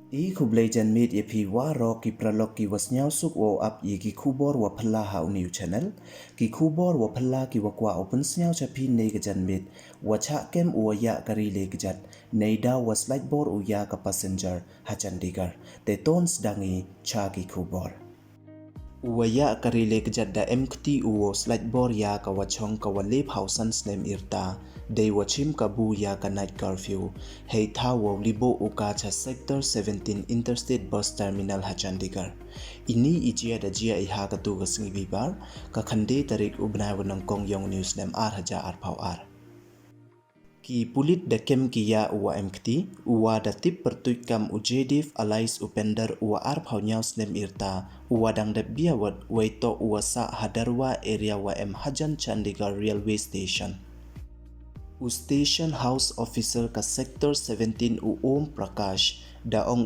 I kublai jan mit yepi wa ro ki pralok ki wasnyau suk wo up ye ki kubor wa phalla ha new channel ki kubor wa phalla ki wa kwa open snyau chapi nei ga jan mit wa cha kem wa ya kari le gjat nei da wa Slightbor u ya ka passenger ha Chandigarh te tons dangi cha ki kubor Uwaya karile kejada MKT uwo Slightbor ya ka wachong ka walip hausan snem irta day wachim kabu ya ka night curfew hey tha wo libo uka cha sector 17 interstate bus terminal ha Chandigarh ini ijia da jia iha ka tu gasngi bibar ka khande tarik ubnai wanang kong yong news nem ar haja ar phau ar Ki pulit da kem ki ya uwa MKT, uwa da tip pertuit kam ujedif alais upender uwa arp haunyau snem irta, uwa dang da biawat waito uwa sa hadarwa area wa hajan Chandigarh railway station. Station House Officer ka Sector 17 Om Prakash daong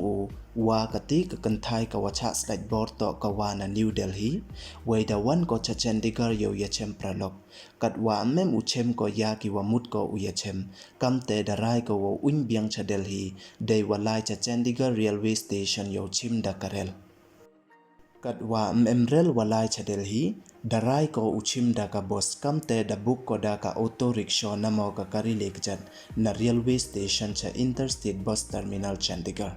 wa kati ka kanthai ka wacha Slightbor to kawana New Delhi wai da wan ko cha Chandigarh yo yachem pralok kat wa mem uchem ko ya ki wa mut ko uyachem kamte da rai ko wo unbyang cha Delhi dei walai cha Chandigarh railway station yo chim da karel Kadwa memrel walai cha Delhi, darai ko uchim da ka bos kamte da buk ko da ka auto rickshaw namo ka kari lekjan na railway station cha interstate bus terminal Chandigarh.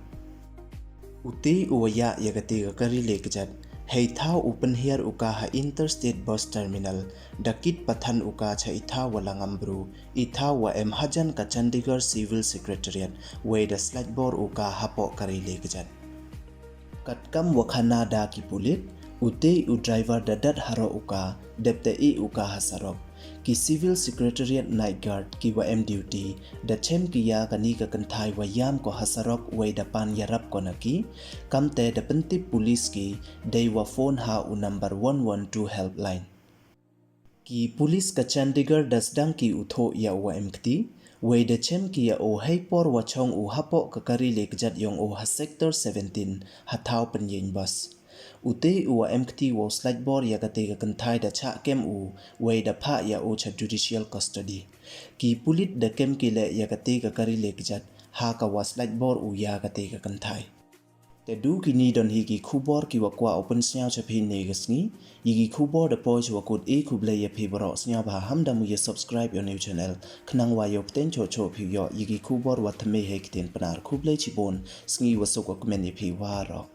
Uti uwaya yagati ka kari lekjan, hei thao upen here uka ha interstate bus terminal, dakit pathan uka cha itha walangambru, itha wa hajan ka Chandigarh civil secretariat, way da Slightbor uka hapoh kari lekjan. Katkam wakhana da ki pulit ute u driver da dat haro uka depte I uka hasarok ki civil secretariat night guard ki wa duty da chem ki ya kani ka kanthai wa yam ko hasarok wai da pan yarap ko naki kamte da pentip police ki dei wa phone ha u number 112 helpline ki police ka Chandigarh dasdang ki utho ya wa MKT Wei da chem ki ya o hapoh wachong u hapoh ka kari lekjat yong o ha sector 17 hathau penyin bus. Ute u MKT wo Slightbor ya kate ka kanthai da cha kem u wei da pha ya o cha judicial custody. Ki pulit da kem ki le ya kate ka kari lekjat ha ka wa Slightbor u ya kate ka kanthai. Te du kini don higi kubor ki wakwa open snyau chapi negasni yigi kubor da poj wakut kuble ya piboro snyau ba hamda mu ya subscribe your new channel knang wa yo pten cho cho pi yo yigi kubor wa thame he kitin panar kuble chibon sngi wasok wa comment ya pi waro